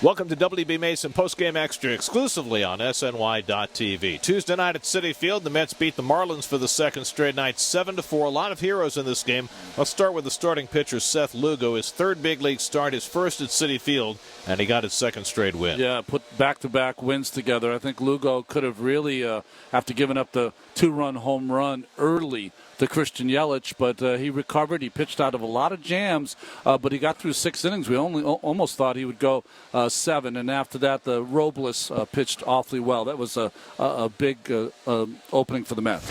Welcome to WB Mason Postgame Extra exclusively on SNY.TV. Tuesday night at Citi Field, the Mets beat the Marlins for the second straight night, 7-4. A lot of heroes in this game. Let's start with the starting pitcher, Seth Lugo. His third big league start, his first at Citi Field, and he got his second straight win. Yeah, put back-to-back wins together. I think Lugo could have really, after giving up the two-run home run early to Christian Yelich, but he recovered. He pitched out of a lot of jams, but he got through 6 innings. We almost thought he would go 7, and after that, the Robles pitched awfully well. That was a big opening for the Mets.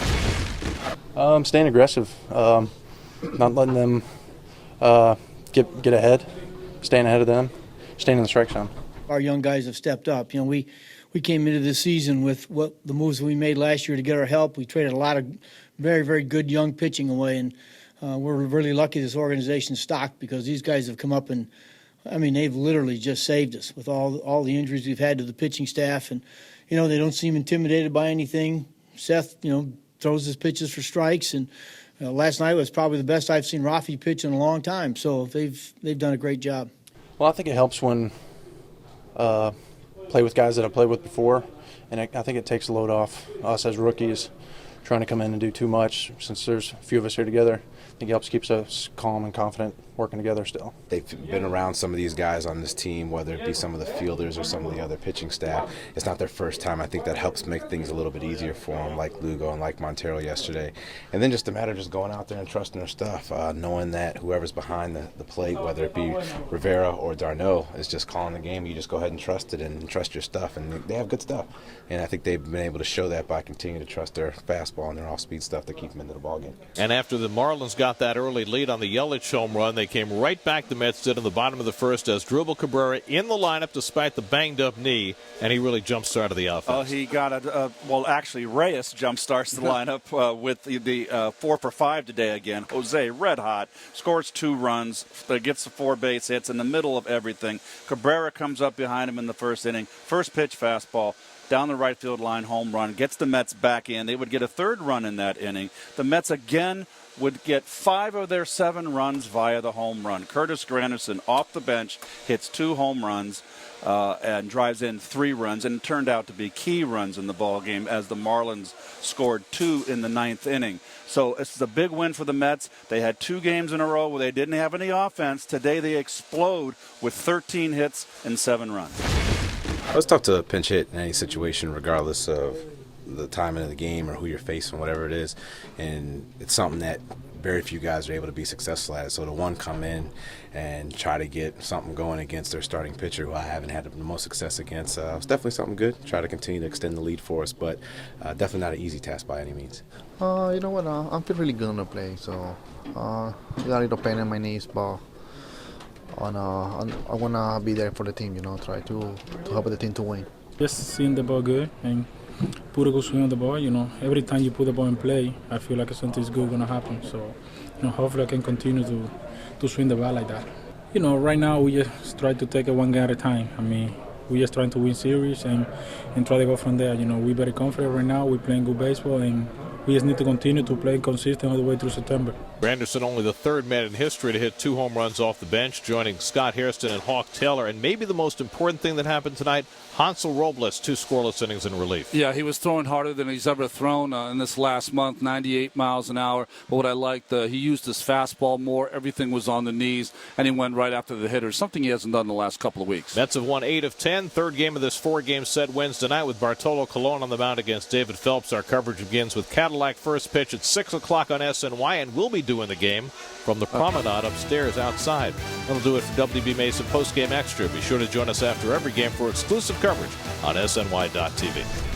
Staying aggressive, not letting them get ahead, staying ahead of them, staying in the strike zone. Our young guys have stepped up. You know, we came into this season with what the moves we made last year to get our help. We traded a lot of very, very good young pitching away, and we're really lucky this organization's stocked because these guys have come up and, I mean, they've literally just saved us with all the injuries we've had to the pitching staff. And, you know, they don't seem intimidated by anything. Seth, you know, throws his pitches for strikes, and last night was probably the best I've seen Rafi pitch in a long time. So they've done a great job. Well, I think it helps when play with guys that I've played with before, and I think it takes a load off us as rookies trying to come in and do too much. Since there's a few of us here together, I think it helps keeps us calm and confident working together still. They've been around some of these guys on this team, whether it be some of the fielders or some of the other pitching staff. It's not their first time. I think that helps make things a little bit easier for them, like Lugo and like Montero yesterday. And then just a matter of just going out there and trusting their stuff, knowing that whoever's behind the plate, whether it be Rivera or Darno, is just calling the game. You just go ahead and trust it and trust your stuff, and they have good stuff. And I think they've been able to show that by continuing to trust their fastball and their off-speed stuff to keep them into the ballgame. And after the Marlins got that early lead on the Yelich home run, they came right back, the Mets did, in the bottom of the first. Asdrubal Cabrera in the lineup despite the banged-up knee, and he really jump-started the offense. He got well, actually, Reyes jump-starts the lineup with the 4 for 5 today again. Jose, red hot, scores 2 runs, gets the 4 base hits in the middle of everything. Cabrera comes up behind him in the first inning. First pitch fastball, down the right field line, home run, gets the Mets back in. They would get a 3rd run in that inning. The Mets again would get 5 of their 7 runs via the home run. Curtis Granderson off the bench hits 2 home runs and drives in 3 runs, and it turned out to be key runs in the ball game as the Marlins scored 2 in the 9th inning. So it's a big win for the Mets. They had 2 games in a row where they didn't have any offense. Today they explode with 13 hits and 7 runs. It's tough to pinch hit in any situation, regardless of the timing of the game or who you're facing, whatever it is. And it's something that very few guys are able to be successful at. So to come in and try to get something going against their starting pitcher, who I haven't had the most success against, it's definitely something good. Try to continue to extend the lead for us, but definitely not an easy task by any means. You know what? I'm feeling really good on the play. So I got a little pain in my knees, but I want to be there for the team, you know, try to help the team to win. Just seeing the ball good and put a good swing on the ball. You know, every time you put the ball in play, I feel like something's good going to happen. So, you know, hopefully I can continue to swing the ball like that. You know, right now we just try to take it one game at a time. I mean, we're just trying to win series and try to go from there. You know, we're very confident right now. We're playing good baseball, and we just need to continue to play consistent all the way through September. Granderson, only the 3rd man in history to hit 2 home runs off the bench, joining Scott Hairston and Hawk Taylor. And maybe the most important thing that happened tonight, Hansel Robles, 2 scoreless innings in relief. Yeah, he was throwing harder than he's ever thrown in this last month, 98 miles an hour. But what I liked, he used his fastball more. Everything was on the knees, and he went right after the hitters, something he hasn't done in the last couple of weeks. Mets have won 8 of 10. 3rd game of this 4-game set Wednesday night with Bartolo Colon on the mound against David Phelps. Our coverage begins with Cadillac first pitch at 6 o'clock on SNY, and we'll be doing the game from the promenade upstairs outside. That'll do it for WB Mason Postgame Extra. Be sure to join us after every game for exclusive coverage on SNY.TV.